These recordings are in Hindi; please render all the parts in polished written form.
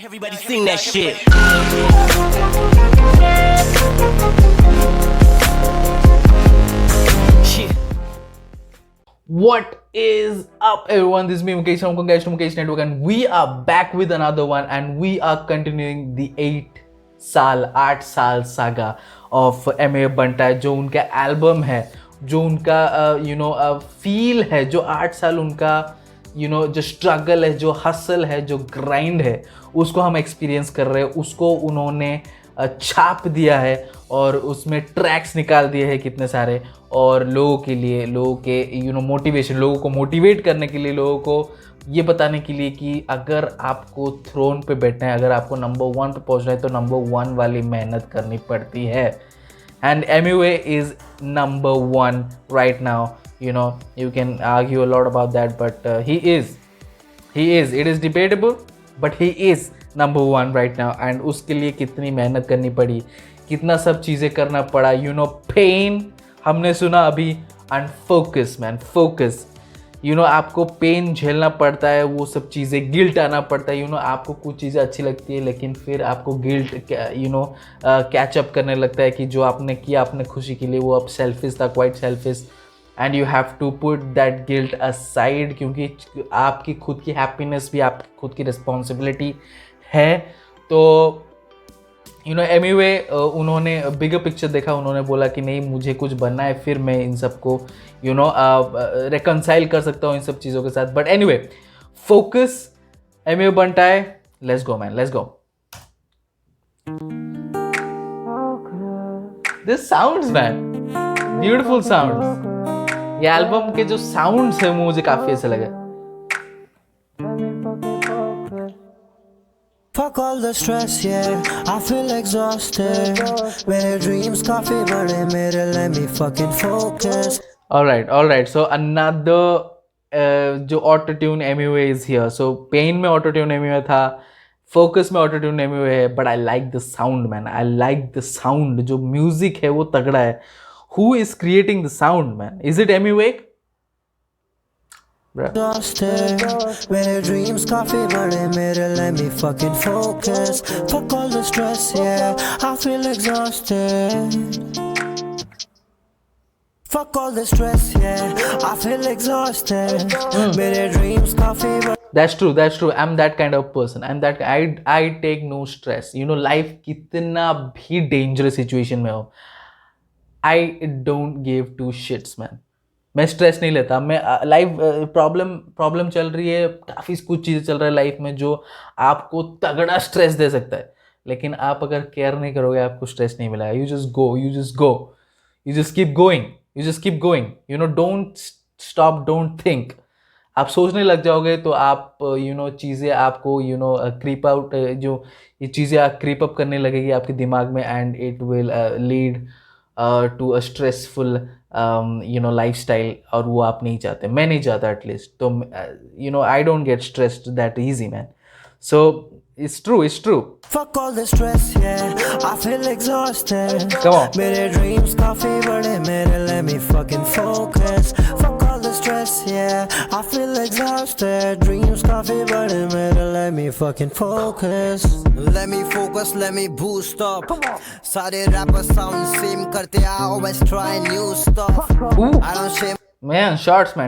Everybody sing that shit. What is up, everyone? This is me, Mukesh from Congrats to Mukesh Network, and we are back with another one, and we are continuing the 8 साल saga of M.A. Buntai, जो उनका एल्बम है, जो उनका फील है, जो 8 साल उनका जो स्ट्रगल है, जो हसल है, जो ग्राइंड है, उसको हम एक्सपीरियंस कर रहे हैं, उसको उन्होंने छाप दिया है और उसमें ट्रैक्स निकाल दिए हैं कितने सारे, और लोगों के लिए, लोगों के मोटिवेशन, लोगों को मोटिवेट करने के लिए, लोगों को ये बताने के लिए कि अगर आपको थ्रोन पे बैठना है, अगर आपको नंबर 1 पे पहुंचना है तो नंबर 1 वाली मेहनत करनी पड़ती है. And MUA is number 1 right now. You can argue a lot about that, but he is. It is debatable, but he is number 1 right now. And उसके लिए कितनी मेहनत करनी पड़ी, कितना सब चीज़ें करना पड़ा. Pain हमने सुना अभी, and focus man, focus. आपको पेन झेलना पड़ता है, वो सब चीज़ें, गिल्ट आना पड़ता है. आपको कुछ चीज़ें अच्छी लगती है, लेकिन फिर आपको गिल्ट कैचअप करने लगता है कि जो आपने किया अपने खुशी के लिए, वो अब सेल्फिश था, quite selfish. And you have to put that guilt aside, क्योंकि आपकी खुद की हैप्पीनेस भी आपकी खुद की रिस्पॉन्सिबिलिटी है. तो MUA उन्होंने बिगर पिक्चर देखा, उन्होंने बोला कि नहीं, मुझे कुछ बनना है, फिर मैं इन सबको रिकंसाइल कर सकता हूँ इन सब चीज़ों के साथ. But anyway, focus, MUA Buntai, let's go man, let's go. This sounds man, beautiful sounds. ये एल्बम के जो साउंड्स है वो मुझे काफ़ी अच्छे लगे. Fuck all the stress, yeah, I feel exhausted. मेरे dreams काफी बड़े मेरे, let me fucking focus. All right. So another जो auto tune MUA is here. So Pain में auto tune MUA था, Focus में auto tune MUA है, but I like the sound man. I like the sound. जो music है वो तगड़ा है. Who is creating the sound man? Is it MUA? Exhausted. मेरे dreams काफी बड़े मेरे, let me fucking focus. Fuck all the stress, yeah, I feel exhausted. Fuck all the stress, yeah, I feel exhausted. मेरे dreams काफी बड़े. That's true. I'm that kind of person. I'm that. I take no stress. Life कितना भी dangerous situation में हो, I don't give 2 shits man. मैं स्ट्रेस नहीं लेता. मैं लाइफ प्रॉब्लम चल रही है, काफ़ी कुछ चीज़ें चल रहा है लाइफ में जो आपको तगड़ा स्ट्रेस दे सकता है, लेकिन आप अगर केयर नहीं करोगे आपको स्ट्रेस नहीं मिलेगा. You just keep going. Don't stop, don't think. आप सोचने लग जाओगे तो आप चीज़ें आपको क्रीप आउट, जो ये चीज़ें क्रीप अप करने लगेगी आपके दिमाग में, and it will lead to a stressful lifestyle. और वो आप नहीं चाहते, मैं नहीं चाहता एटलीस्ट. तो I don't get stressed that easy man. So it's true. Fuck all the stress, yeah, I feel exhausted. Come on. मेरे dreams काफी बड़े मेरे, let me fucking focus. Fuck all the stress, yeah, I feel exhausted. Dreams काफी बड़े मेरे, let me fucking focus. Let me focus, let me boost up. सारे rappers sound same करते, I always try new stuff. I don't shame. Man,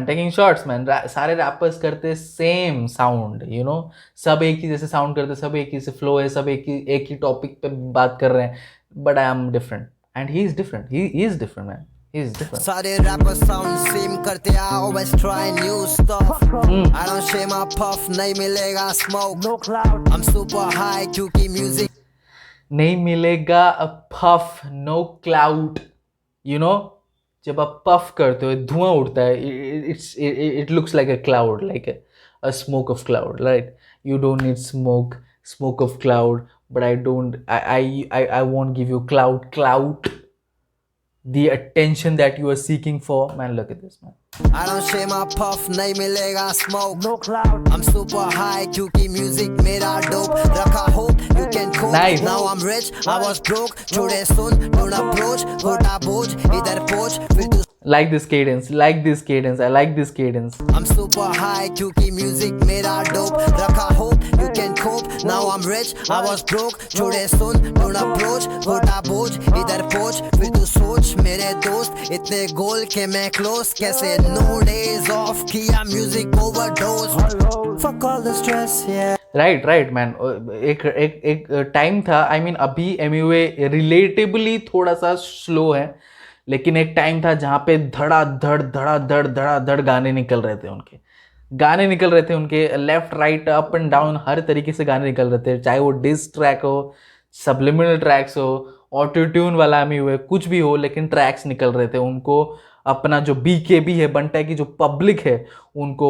taking shots man. सारे रैपर्स करते सेम साउंड, सब एक ही जैसे साउंड करते, सब एक ही से फ्लो है, सब एक ही टॉपिक पे बात कर रहे हैं. But I am different and he is different. He is different man. He is different. सारे रैपर्स साउंड सेम करते, I always try new stuff. I don't share my puff, नहीं मिलेगा smoke. No cloud. I'm super high क्योंकि music. नहीं मिलेगा a puff, no cloud. जब आप पफ करते हो, धुआं उड़ता है, it looks like a cloud, like a smoke of cloud, right? You don't need smoke of cloud, but I won't give you clout, the attention that you are seeking for. Man, look at this man. I don't share my puff, नहीं मिलेगा smoke. No cloud. I'm super high क्योंकि music मेरा dope. रखा hope, you can cope. Nice. Now I'm rich, I was broke. छोड़े सुन, don't approach. घोटा बोझ, इधर पोच, फिर तू. Like this cadence. I like this cadence. I'm super high क्योंकि music मेरा dope. रखा hope, you can cope. Now I'm rich, I was broke. छोड़े सुन, don't approach. घोटा बोझ, इधर पहुंच, फिर तू सोच मेरे दोस्त इतने गोल के मैं close. कैसे no days off किया music overdose. Fuck all the stress, yeah. Right man. एक टाइम था, आई मीन अभी MUA रिलेटेबली थोड़ा सा स्लो है, लेकिन एक टाइम था जहाँ पे धड़ाधड़ गाने निकल रहे थे उनके left right up and down, हर तरीके से गाने निकल रहे थे, चाहे वो डिस ट्रैक हो, सब्लिमिनल ट्रैक्स हो, ऑटो ट्यून वाला MUA, कुछ भी हो, लेकिन ट्रैक्स निकल रहे थे. उनको अपना जो BKB है, बंटाई की जो पब्लिक है, उनको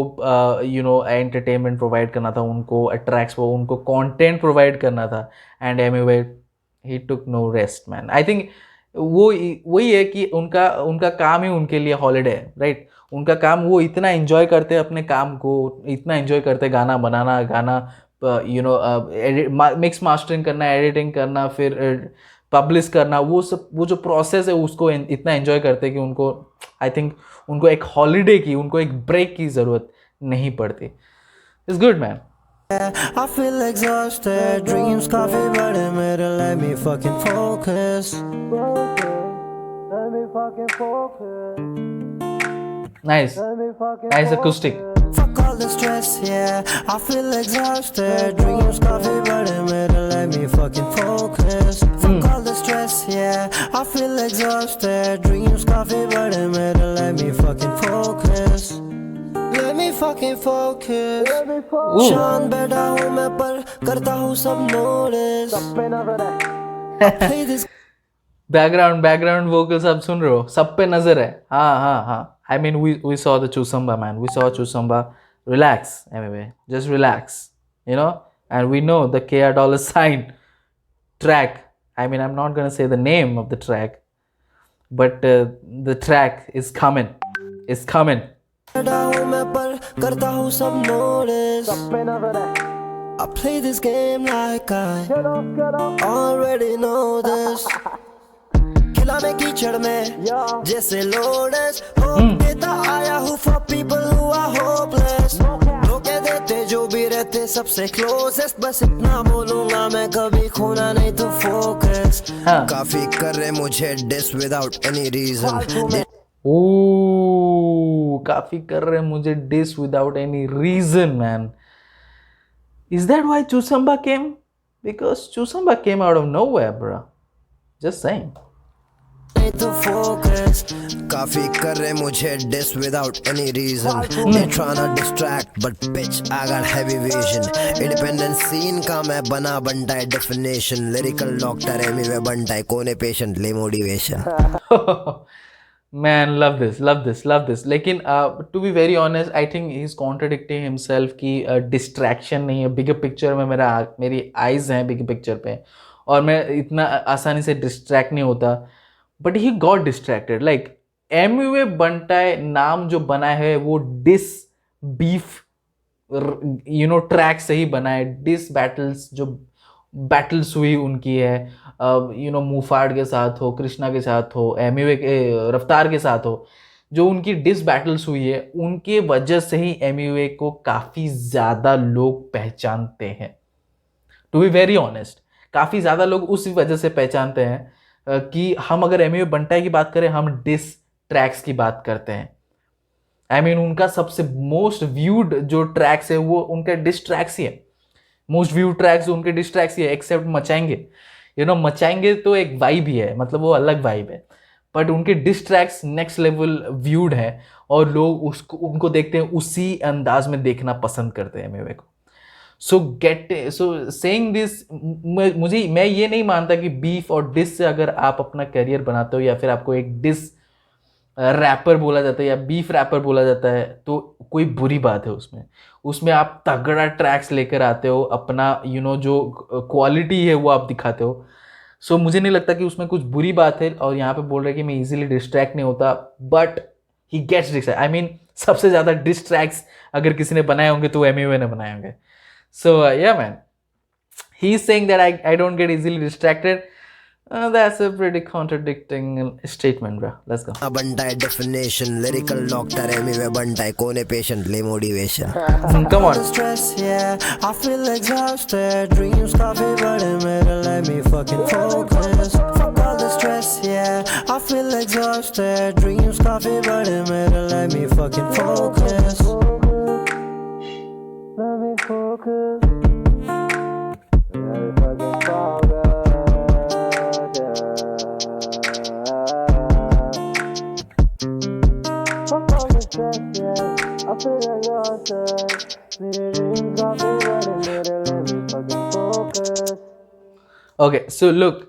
एंटरटेनमेंट प्रोवाइड करना था, उनको अट्रैक्ट्स, उनको कंटेंट प्रोवाइड करना था. And MUA he took no rest man. I think वही है कि उनका काम ही उनके लिए हॉलीडे है, राइट. उनका काम, वो इतना एंजॉय करते हैं अपने काम को, इतना एंजॉय करते हैं गाना बनाना, गाना मिक्स मास्टरिंग करना, एडिटिंग करना, फिर पब्लिश करना, वो जो प्रोसेस है उसको इतना एंजॉय करते हैं कि उनको, आई थिंक उनको एक हॉलीडे की, उनको एक ब्रेक की ज़रूरत नहीं पड़ती. It's good man. I feel exhausted, dreams काफी बड़े मेरे, let me fucking focus. Let me fucking focus. Nice acoustic. Fuck all the stress, yeah. I feel exhausted, dreams काफी बड़े मेरे, let me fucking focus. Fuck all the stress, yeah. I feel exhausted, dreams काफी बड़े मेरे, let me fucking focus. Let me fucking focus. शान बैठा हूँ मैं पर करता हूँ सब notice. Play this. Background vocals आप सुन रहे हो, सब पे नजर है. हाँ. I mean we saw the Chusamba man. We saw Chusamba. Relax, MUA. Just relax. And we know the KR$ track. I mean, I'm not gonna say the name of the track, but the track is coming. It's coming. I play this game like I already know this. खिला में कीचड़ में जैसे लोडस, होप देता आया हूँ for people who are hopeless. धोखे देते जो भी रहते सबसे closest, बस इतना बोलूंगा मैं कभी खोना नहीं तो focus. काफी कर रहे मुझे diss without any reason. काफी कर रहे मुझे diss without any reason, man. Is that why Chusamba came? Because Chusamba came out of nowhere, bro. Just saying. To focus. काफी कर रहे मुझे diss without any reason. They tryna distract, but bitch I got heavy vision. Independent scene का मैं बना बंटाई definition. Lyrical doctor MUA बंटाई कोने patient ले motivation. Man, love this. लेकिन to be very honest, I think he's contradicting himself कि distraction नहीं है. Bigger picture में मेरी eyes हैं bigger picture पे, और मैं इतना आसानी से distract नहीं होता. But he got distracted. Like MUA बंटाई नाम जो बना है वो डिस बीफ ट्रैक से ही बना है. डिस बैटल्स जो बैटल्स हुई उनकी है, मुफाड़ के साथ हो, कृष्णा के साथ हो, MUA के रफ्तार के साथ हो, जो उनकी डिस बैटल्स हुई है, उनके वजह से ही MUA को काफ़ी ज़्यादा लोग पहचानते हैं. टू बी वेरी ऑनेस्ट, काफ़ी ज़्यादा लोग उस वजह से पहचानते हैं कि हम अगर MUA बंटाई की बात करें, हम डिस ट्रैक्स की बात करते हैं. आई मीन उनका सबसे मोस्ट व्यूड जो ट्रैक्स है वो उनका डिस ट्रैक्स ही है. मोस्ट व्यूड ट्रैक्स उनके डिस ट्रैक्स ही है, एक्सेप्ट मचाएंगे. मचाएंगे तो एक वाइब ही है, मतलब वो अलग वाइब है, बट उनके diss tracks next level viewed है और लोग उनको देखते हैं, उसी अंदाज में देखना पसंद करते हैं MUA को. सो सेइंग दिस, मैं ये नहीं मानता कि बीफ और डिस से अगर आप अपना करियर बनाते हो या फिर आपको एक डिस रैपर बोला जाता है या बीफ रैपर बोला जाता है तो कोई बुरी बात है उसमें आप तगड़ा ट्रैक्स लेकर आते हो, अपना जो क्वालिटी है वो आप दिखाते हो. सो मुझे नहीं लगता कि उसमें कुछ बुरी बात है. और यहाँ पे बोल रहे हैं कि मैं इजीली डिस्ट्रैक्ट नहीं होता, but he gets distract. I mean सबसे ज़्यादा डिस्ट्रैक्ट्स अगर किसी ने बनाए होंगे तो MUA ने बनाए होंगे. So yeah man, he's saying that I don't get easily distracted. That's a pretty contradicting statement, bro. Let's go. बंटा है definition, lyrical doctor है मैं बंटा है कोने patient ले motivation. Come on. Stress, yeah, I feel exhausted. Dreams काफी बड़े मेरे, let me fucking focus. Fuck all the stress, yeah, I feel exhausted. Dreams काफी बड़े मेरे, let me fucking focus. Let me focus. Okay so look,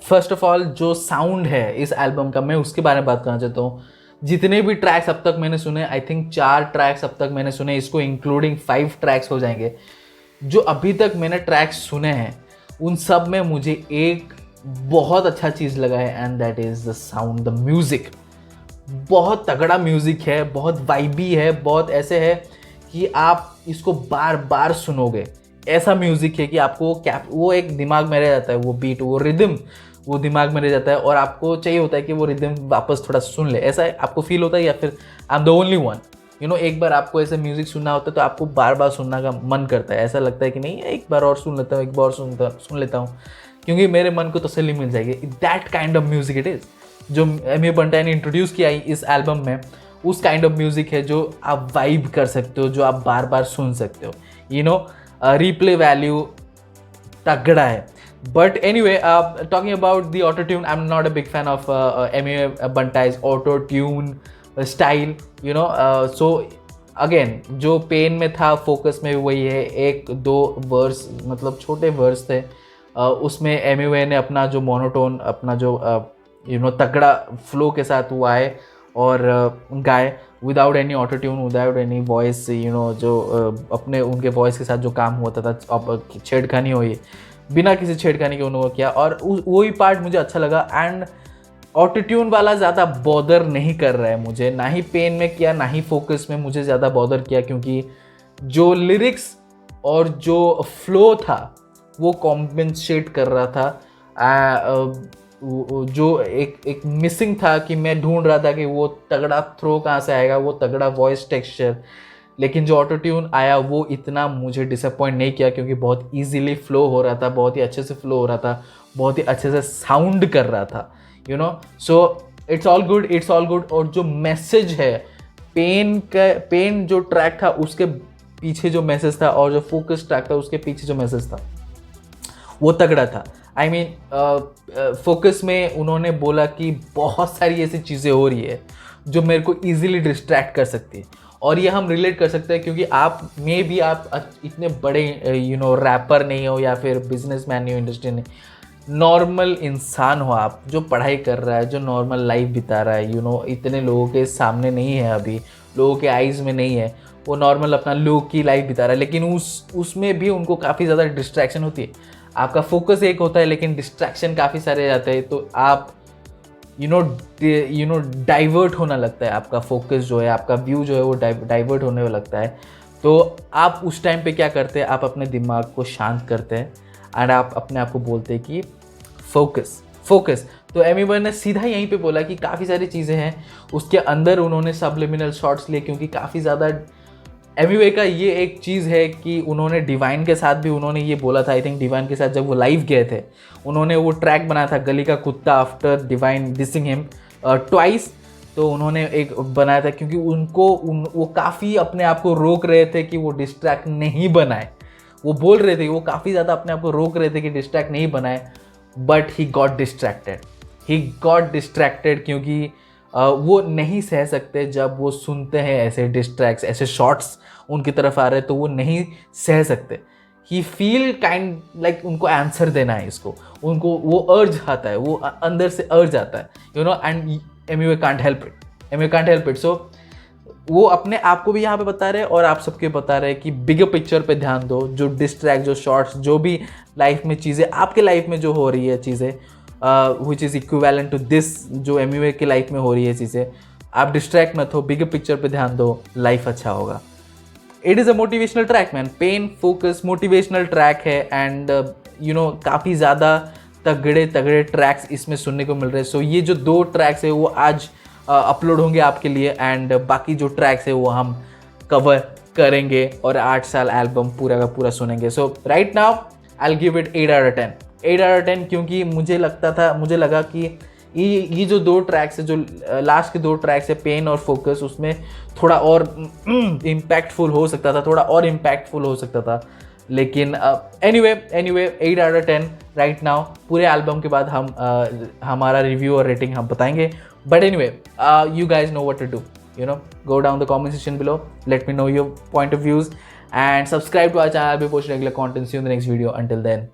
first of all जो साउंड है इस एल्बम का, मैं उसके बारे में बात करना चाहता हूँ. जितने भी ट्रैक्स अब तक मैंने सुने, आई थिंक 4 ट्रैक्स अब तक मैंने सुने, इसको इंक्लूडिंग 5 ट्रैक्स हो जाएंगे. जो अभी तक मैंने ट्रैक्स सुने हैं उन सब में मुझे एक बहुत अच्छा चीज़ लगा है, and that is the sound, the music. बहुत तगड़ा म्यूज़िक है, बहुत वाइबी है, बहुत ऐसे है कि आप इसको बार बार सुनोगे. ऐसा म्यूज़िक है कि आपको वो एक दिमाग में रह जाता है, वो बीट, वो रिदम, वो दिमाग में रह जाता है और आपको चाहिए होता है कि वो रिदम वापस थोड़ा सुन ले. ऐसा आपको फील होता है, या फिर I am the only one, you know. एक बार आपको ऐसे म्यूज़िक सुनना होता है तो आपको बार बार सुनने का मन करता है. ऐसा लगता है कि नहीं, एक बार और सुन लेता हूँ, एक बार और सुन लेता हूँ, क्योंकि मेरे मन को तसल्ली मिल जाएगी. That kind of music it is जो एम.ए. बंटाई ने इंट्रोड्यूस किया इस एल्बम में. उस काइंड ऑफ म्यूज़िक है जो आप वाइब कर सकते हो, जो आप बार बार सुन सकते हो, यू नो. रिप्ले वैल्यू तगड़ा है. But anyway, talking about the auto tune, I am not a big fan of Emiway. Bantai's auto tune style, you know. So again जो पेन में था, फोकस में भी वही है. 1-2 वर्स, मतलब छोटे वर्स थे, उसमें एम.ए. ने अपना जो मोनोटोन, अपना जो यू नो तगड़ा फ्लो के साथ वो आए और गाए without any auto tune, without any voice, you know. जो अपने उनके वॉइस के साथ जो काम होता था, अब छेड़खानी हुई, बिना किसी छेड़खानी के उन्होंने किया, और वही पार्ट मुझे अच्छा लगा. एंड ऑटो ट्यून वाला ज़्यादा बॉदर नहीं कर रहा है मुझे, ना ही पेन में किया, ना ही फोकस में मुझे ज़्यादा बॉदर किया, क्योंकि जो लिरिक्स और जो फ्लो था वो कॉम्पेंसेट कर रहा था. जो एक मिसिंग था कि मैं ढूंढ रहा था कि वो तगड़ा थ्रो कहाँ से आएगा, वो तगड़ा वॉइस टेक्सचर. लेकिन जो ऑटो ट्यून आया वो इतना मुझे डिसअपॉइंट नहीं किया, क्योंकि बहुत इजीली फ्लो हो रहा था, बहुत ही अच्छे से फ्लो हो रहा था, बहुत ही अच्छे से साउंड कर रहा था, you know. So it's all good, it's all good. और जो मैसेज है पेन जो ट्रैक था उसके पीछे जो मैसेज था, और जो फोकस ट्रैक था उसके पीछे जो मैसेज था वो तगड़ा था. आई मीन फोकस में उन्होंने बोला कि बहुत सारी ऐसी चीज़ें हो रही है जो मेरे को ईजिली डिस्ट्रैक्ट कर सकती है, और ये हम रिलेट कर सकते हैं, क्योंकि आप इतने बड़े यू नो रैपर नहीं हो, या फिर बिजनेसमैन नहीं हो, इंडस्ट्री नहीं, नॉर्मल इंसान हो आप, जो पढ़ाई कर रहा है, जो नॉर्मल लाइफ बिता रहा है, यू नो. इतने लोगों के सामने नहीं है, अभी लोगों के आइज़ में नहीं है, वो नॉर्मल अपना लोग की लाइफ बिता रहा है. लेकिन उसमें भी उनको काफ़ी ज़्यादा डिस्ट्रैक्शन होती है. आपका फोकस एक होता है, लेकिन डिस्ट्रैक्शन काफ़ी सारे जाते हैं, तो आप यू नो डाइवर्ट होना लगता है. आपका फोकस जो है, आपका व्यू जो है वो डाइवर्ट होने लगता है. तो आप उस टाइम पे क्या करते हैं, आप अपने दिमाग को शांत करते हैं एंड आप अपने आप को बोलते हैं कि फोकस. तो एम.ए. ने सीधा यहीं पे बोला कि काफ़ी सारी चीज़ें हैं, उसके अंदर उन्होंने सबलिमिनल शॉट्स लिए, क्योंकि काफ़ी ज़्यादा एम.ए. का ये एक चीज़ है कि उन्होंने डिवाइन के साथ भी उन्होंने ये बोला था. आई थिंक डिवाइन के साथ जब वो लाइव गए थे, उन्होंने वो ट्रैक बनाया था गली का कुत्ता, after divine dissing him twice. तो उन्होंने एक बनाया था, क्योंकि वो काफ़ी अपने आप को रोक रहे थे कि वो डिस्ट्रैक्ट नहीं बनाए. वो बोल रहे थे, वो काफ़ी ज़्यादा अपने आप को रोक रहे थे कि डिस्ट्रैक्ट नहीं बनाए, बट ही गॉट डिस्ट्रैक्टेड, क्योंकि वो नहीं सह सकते जब वो सुनते हैं ऐसे डिस्ट्रैक्ट्स, ऐसे शॉट्स उनकी तरफ आ रहे हैं, तो वो नहीं सह सकते. ही फील काइंड लाइक उनको आंसर देना है इसको, उनको वो अर्ज आता है, वो अंदर से अर्ज आता है, you know. And M A. Can't help it. So वो अपने आप को भी यहाँ पे बता रहे हैं और आप सबके बता रहे हैं कि बिगर पिक्चर पे ध्यान दो. जो डिस्ट्रैक्ट, जो शॉर्ट्स, जो भी लाइफ में चीज़ें, आपके लाइफ में जो हो रही है चीज़ें, which is equivalent to this, जो एम.ए. की लाइफ में हो रही है चीज़ें, आप डिस्ट्रैक्ट मत हो, बिगर पिक्चर पे ध्यान दो, लाइफ अच्छा होगा. It is a motivational track man. Pain focus motivational track है, एंड यू नो काफ़ी ज़्यादा तगड़े तगड़े ट्रैक्स इसमें सुनने को मिल रहे हैं. सो ये जो 2 ट्रैक्स है वो आज अपलोड होंगे आपके लिए, एंड बाकी जो ट्रैक्स है वो हम कवर करेंगे और 8 साल एल्बम पूरा का पूरा सुनेंगे. So right now I will give it 8 out of 10. 8 out of 10 क्योंकि मुझे लगा कि ये जो 2 ट्रैक्स है, जो लास्ट के 2 ट्रैक्स है, पेन और फोकस, उसमें थोड़ा और इम्पैक्टफुल हो सकता था, लेकिन anyway 8 out of 10 right now. पूरे एल्बम के बाद हम हमारा रिव्यू और रेटिंग हम बताएंगे. But anyway you guys know what to do, go down the comment section below, let me know your point of views and subscribe to our channel. I'll be posting regular content. See you in the next video. Until then,